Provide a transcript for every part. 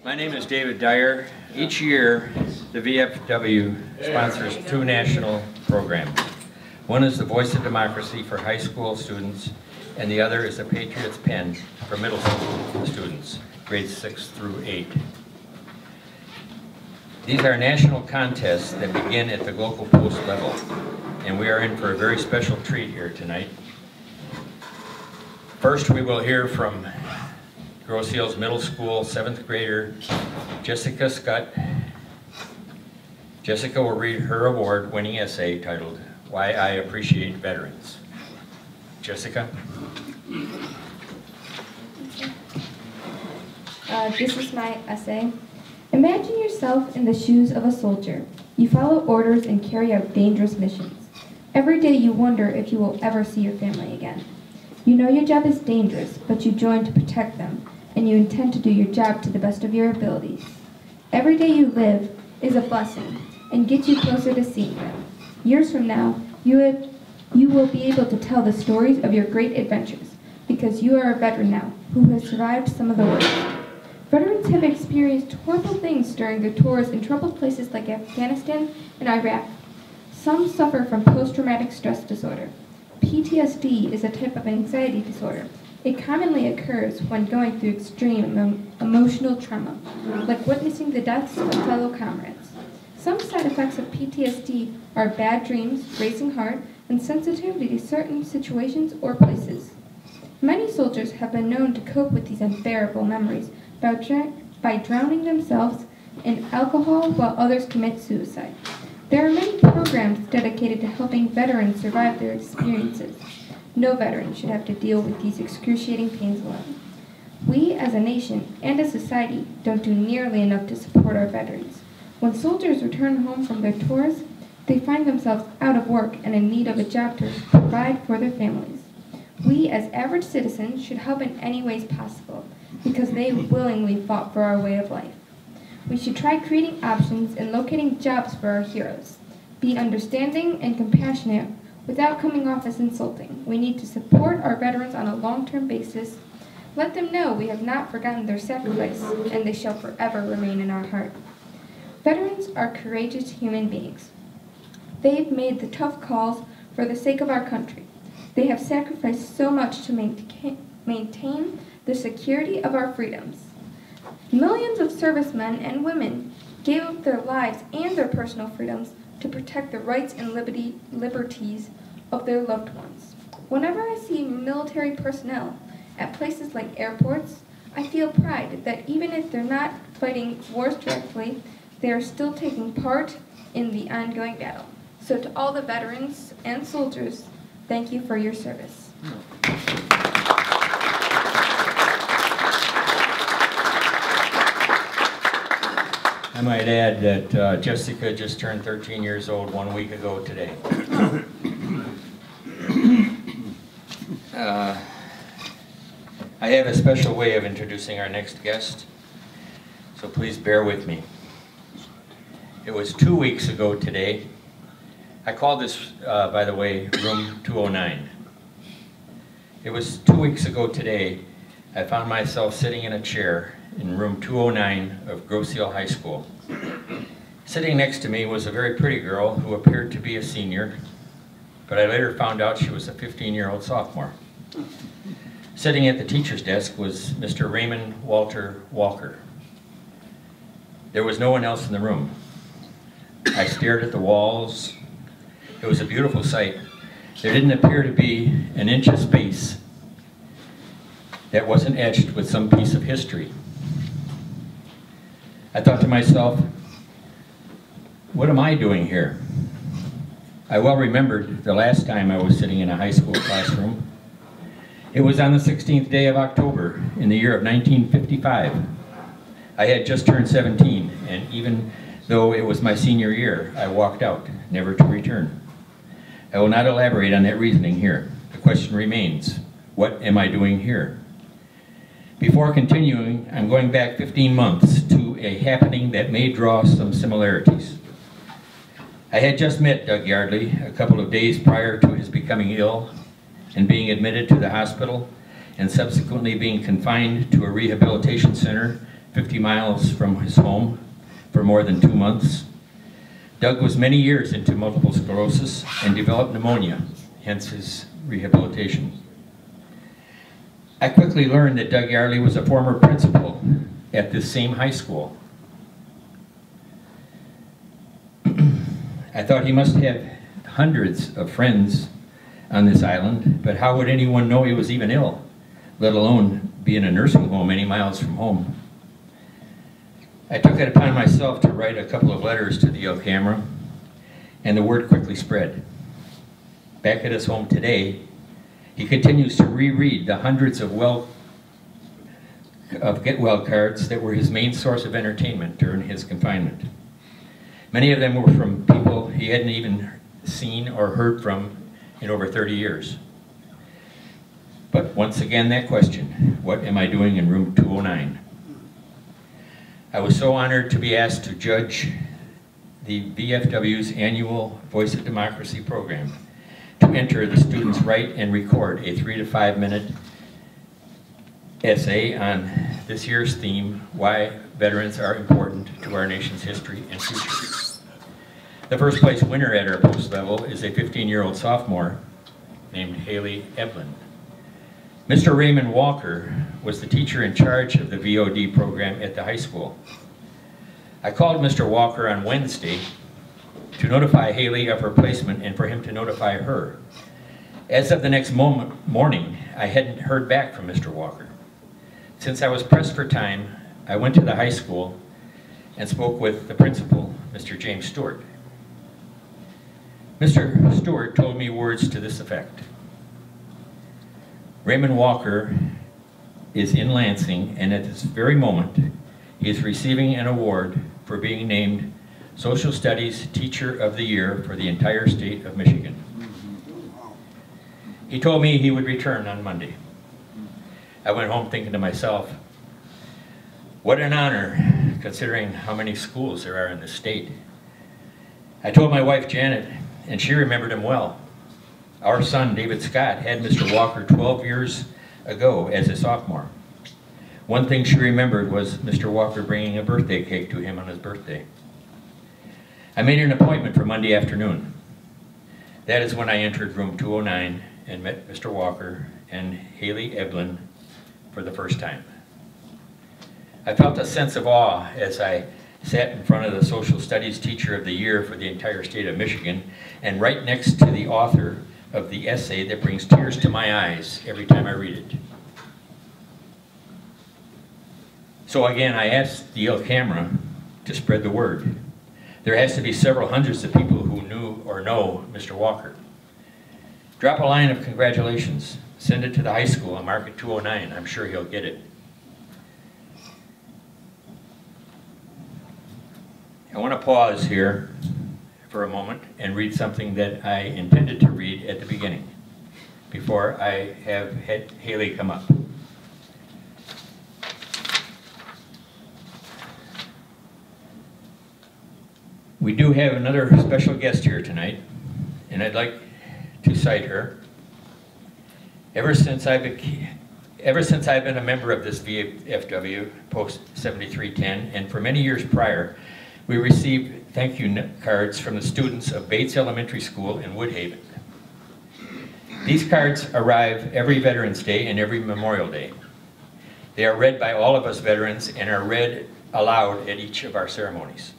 My name is David Dyer. Each year, the VFW sponsors two national programs. One is the Voice of Democracy for high school students, and the other is the Patriots Pen for middle school students, grades 6 through 8. These are national contests that begin at the local post level, and we are in for a very special treat here tonight. First, we will hear from Grosse Ile Middle School 7th grader Jessica Scott. Jessica will read her award-winning essay titled, "Why I Appreciate Veterans." Jessica? This is my essay. Imagine yourself in the shoes of a soldier. You follow orders and carry out dangerous missions. Every day you wonder if you will ever see your family again. You know your job is dangerous, but you join to protect them, and you intend to do your job to the best of your abilities. Every day you live is a blessing and gets you closer to seeing them. Years from now, you will be able to tell the stories of your great adventures because you are a veteran now who has survived some of the worst. Veterans have experienced horrible things during their tours in troubled places like Afghanistan and Iraq. Some suffer from post-traumatic stress disorder. PTSD is a type of anxiety disorder. It commonly occurs when going through extreme emotional trauma, like witnessing the deaths of fellow comrades. Some side effects of PTSD are bad dreams, racing heart, and sensitivity to certain situations or places. Many soldiers have been known to cope with these unbearable memories by drowning themselves in alcohol while others commit suicide. There are many programs dedicated to helping veterans survive their experiences. No veteran should have to deal with these excruciating pains alone. We, as a nation and a society, don't do nearly enough to support our veterans. When soldiers return home from their tours, they find themselves out of work and in need of a job to provide for their families. We, as average citizens, should help in any ways possible, because they willingly fought for our way of life. We should try creating options and locating jobs for our heroes. Be understanding and compassionate without coming off as insulting. We need to support our veterans on a long-term basis. Let them know we have not forgotten their sacrifice, and they shall forever remain in our heart. Veterans are courageous human beings. They've made the tough calls for the sake of our country. They have sacrificed so much to maintain the security of our freedoms. Millions of servicemen and women gave up their lives and their personal freedoms to protect the rights and liberties of their loved ones. Whenever I see military personnel at places like airports, I feel pride that even if they're not fighting wars directly, they are still taking part in the ongoing battle. So to all the veterans and soldiers, thank you for your service. I might add that Jessica just turned 13 years old 1 week ago today. I have a special way of introducing our next guest, so please bear with me. It was 2 weeks ago today. I called this, by the way, room 209. It was 2 weeks ago today I found myself sitting in a chair in room 209 of Grosse Ile High School. Sitting next to me was a very pretty girl who appeared to be a senior, but I later found out she was a 15-year-old sophomore. Sitting at the teacher's desk was Mr. Raymond Walter Walker. There was no one else in the room. I stared at the walls. It was a beautiful sight. There didn't appear to be an inch of space that wasn't etched with some piece of history. I thought to myself, what am I doing here? I well remembered the last time I was sitting in a high school classroom. It was on the 16th day of October in the year of 1955. I had just turned 17, and even though it was my senior year, I walked out, never to return. I will not elaborate on that reasoning here. The question remains, what am I doing here? Before continuing, I'm going back 15 months to a happening that may draw some similarities. I had just met Doug Yardley a couple of days prior to his becoming ill and being admitted to the hospital and subsequently being confined to a rehabilitation center 50 miles from his home for more than 2 months. Doug was many years into multiple sclerosis and developed pneumonia, hence his rehabilitation. I quickly learned that Doug Yarley was a former principal at this same high school. I thought he must have hundreds of friends on this island, but how would anyone know he was even ill, let alone be in a nursing home many miles from home? I took it upon myself to write a couple of letters to the Il Camera, and the word quickly spread. Back at his home today, he continues to reread the hundreds of get well cards that were his main source of entertainment during his confinement. Many of them were from people he hadn't even seen or heard from in over 30 years. But once again, that question, what am I doing in room 209? I was so honored to be asked to judge the VFW's annual Voice of Democracy program, to enter the students write and record a 3 to 5 minute essay on this year's theme, Why Veterans Are Important to Our Nation's History and Future. The first place winner at our post level is a 15-year-old sophomore named Haley Eblin. Mr. Raymond Walker was the teacher in charge of the VOD program at the high school. I called Mr. Walker on Wednesday to notify Haley of her placement and for him to notify her. As of the next morning, I hadn't heard back from Mr. Walker. Since I was pressed for time, I went to the high school and spoke with the principal, Mr. James Stewart. Mr. Stewart told me words to this effect. Raymond Walker is in Lansing, and at this very moment, he is receiving an award for being named Social Studies Teacher of the Year for the entire state of Michigan. He told me he would return on Monday. I went home thinking to myself, what an honor, considering how many schools there are in the state. I told my wife Janet, and she remembered him well. Our son, David Scott, had Mr. Walker 12 years ago as a sophomore. One thing she remembered was Mr. Walker bringing a birthday cake to him on his birthday. I made an appointment for Monday afternoon. That is when I entered room 209 and met Mr. Walker and Haley Eblin for the first time. I felt a sense of awe as I sat in front of the Social Studies Teacher of the Year for the entire state of Michigan, and right next to the author of the essay that brings tears to my eyes every time I read it. So again, I asked the Il Camera to spread the word. There has to be several hundreds of people who knew or know Mr. Walker. Drop a line of congratulations. Send it to the high school and mark it 209. I'm sure he'll get it. I want to pause here for a moment and read something that I intended to read at the beginning before I have Haley come up. We do have another special guest here tonight, and I'd like to cite her. Ever since I've been a member of this VFW, Post 7310, and for many years prior, we received thank you cards from the students of Bates Elementary School in Woodhaven. These cards arrive every Veterans Day and every Memorial Day. They are read by all of us veterans and are read aloud at each of our ceremonies.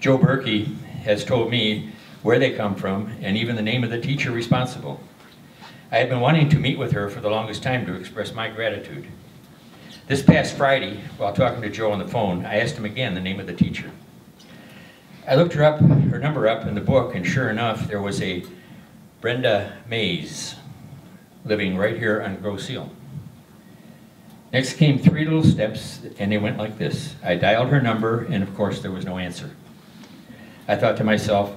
Joe Berkey has told me where they come from and even the name of the teacher responsible. I have been wanting to meet with her for the longest time to express my gratitude. This past Friday, while talking to Joe on the phone, I asked him again the name of the teacher. I looked her number up in the book, and sure enough, there was a Brenda Mays living right here on Grosse Ile. Next came 3 little steps, and they went like this. I dialed her number, and of course, there was no answer. I thought to myself,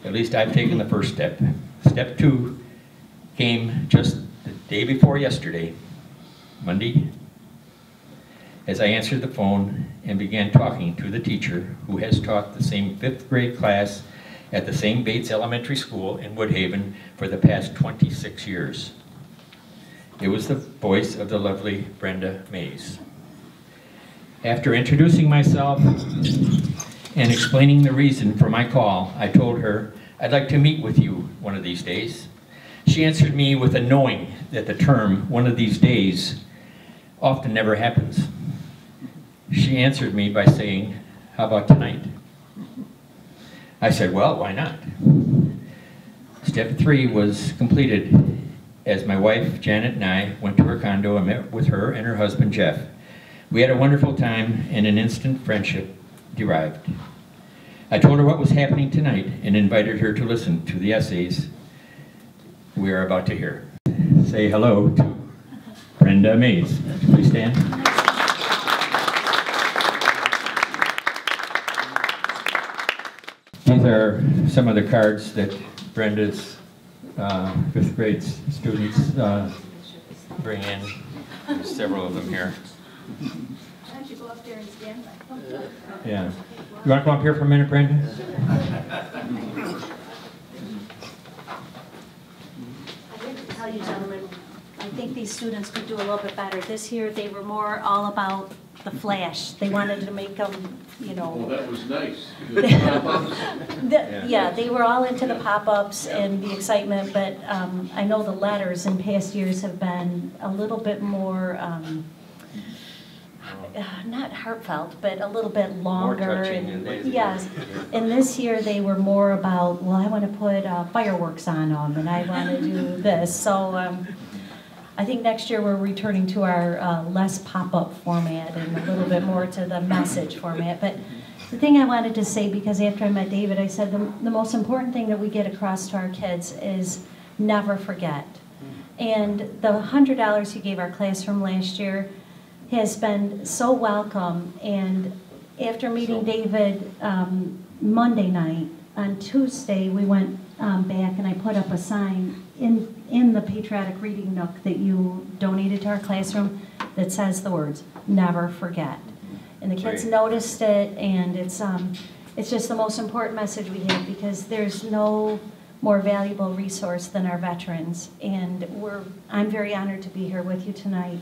at least I've taken the first step. Step 2 came just the day before yesterday, Monday, as I answered the phone and began talking to the teacher who has taught the same 5th grade class at the same Bates Elementary School in Woodhaven for the past 26 years. It was the voice of the lovely Brenda Mays. After introducing myself and explaining the reason for my call, I told her I'd like to meet with you one of these days. She answered me with a knowing that the term "one of these days" often never happens. She answered me by saying, "How about tonight?" I said, "Well, why not?" Step 3 was completed as my wife, Janet, and I went to her condo and met with her and her husband, Jeff. We had a wonderful time and an instant friendship derived. I told her what was happening tonight and invited her to listen to the essays we are about to hear. Say hello to Brenda Mays. Please stand. These are some of the cards that Brenda's 5th grade students bring in. There's several of them here. Why don't you go up there and stand? Yeah. You want to come up here for a minute, Brenda? I have to tell you, gentlemen, I think these students could do a little bit better. This year, they were more all about the flash. They wanted to make them, you know. Well, that was nice. Yeah, they were all into the pop-ups and the excitement, but I know the letters in past years have been a little bit more, not heartfelt, but a little bit longer. More touching. And yes, and this year they were more about, well, I want to put fireworks on them, and I want to do this. So I think next year we're returning to our less pop-up format and a little bit more to the message format. But the thing I wanted to say, because after I met David, I said the most important thing that we get across to our kids is never forget. And the $100 he gave our classroom last year has been so welcome. And after meeting David Monday night, on Tuesday we went back and I put up a sign in the Patriotic Reading Nook that you donated to our classroom that says the words, "Never forget." And the kids noticed it, and it's just the most important message we have, because there's no more valuable resource than our veterans. And I'm very honored to be here with you tonight,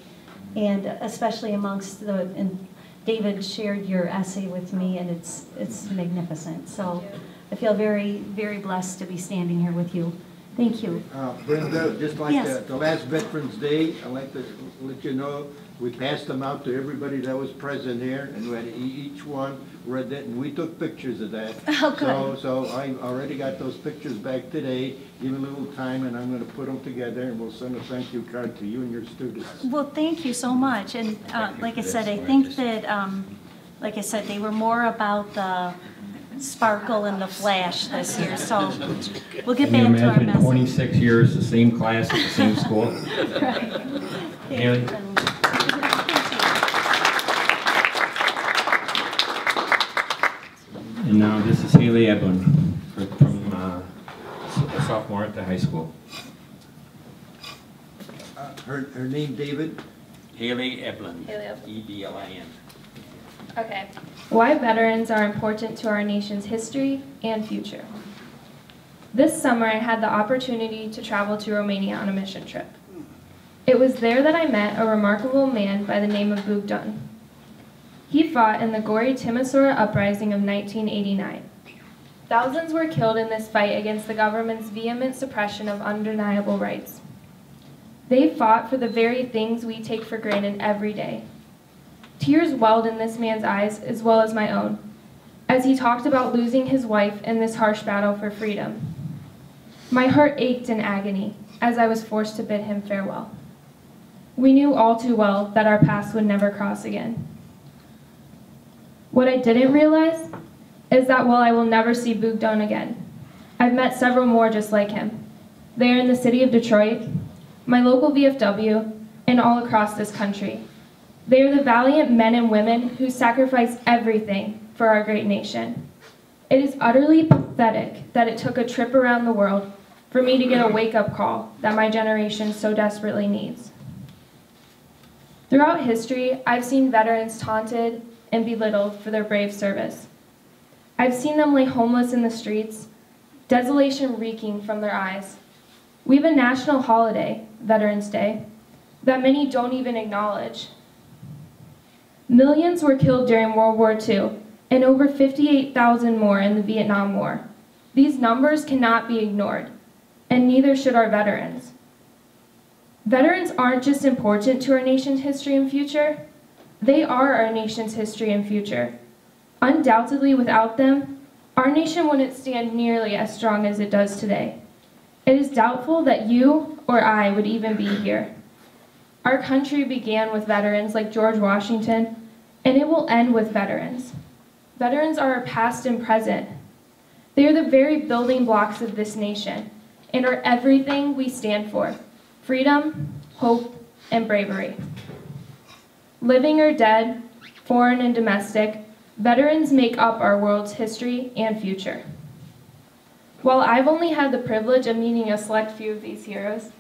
and especially amongst and David shared your essay with me, and it's magnificent. So I feel very, very blessed to be standing here with you. Thank you. Brenda, just like Yes. the last Veterans Day, I'd like to let you know, we passed them out to everybody that was present here, and we had each one read it, and we took pictures of that. Oh, good. So I already got those pictures back today. Give me a little time, and I'm going to put them together, and we'll send a thank you card to you and your students. Well, thank you so much. And like I said, I think that, like I said, they were more about the sparkle and the flash this year. So we'll get Can you back to our imagine message. 26 years, the same class at the same school? Right. Haley? And now this is Haley Eblin from a sophomore at the high school. Her name, David? Haley Eblin. Haley Eblin. E-B-L-I-N. Okay. Why veterans are important to our nation's history and future. This summer, I had the opportunity to travel to Romania on a mission trip. It was there that I met a remarkable man by the name of Bogdan. He fought in the gory Timisoara uprising of 1989. Thousands were killed in this fight against the government's vehement suppression of undeniable rights. They fought for the very things we take for granted every day. Tears welled in this man's eyes as well as my own, as he talked about losing his wife in this harsh battle for freedom. My heart ached in agony as I was forced to bid him farewell. We knew all too well that our paths would never cross again. What I didn't realize is that while I will never see Bogdan again, I've met several more just like him. They are in the city of Detroit, my local VFW, and all across this country. They are the valiant men and women who sacrifice everything for our great nation. It is utterly pathetic that it took a trip around the world for me to get a wake-up call that my generation so desperately needs. Throughout history, I've seen veterans taunted and belittled for their brave service. I've seen them lay homeless in the streets, desolation reeking from their eyes. We have a national holiday, Veterans Day, that many don't even acknowledge. Millions were killed during World War II, and over 58,000 more in the Vietnam War. These numbers cannot be ignored, and neither should our veterans. Veterans aren't just important to our nation's history and future, they are our nation's history and future. Undoubtedly, without them, our nation wouldn't stand nearly as strong as it does today. It is doubtful that you or I would even be here. Our country began with veterans like George Washington, and it will end with veterans. Veterans are our past and present. They are the very building blocks of this nation and are everything we stand for: freedom, hope, and bravery. Living or dead, foreign and domestic, veterans make up our world's history and future. While I've only had the privilege of meeting a select few of these heroes,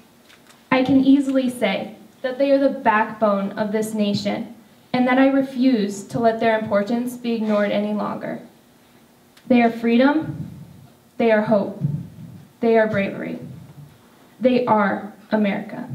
I can easily say that they are the backbone of this nation, and that I refuse to let their importance be ignored any longer. They are freedom, they are hope, they are bravery. They are America.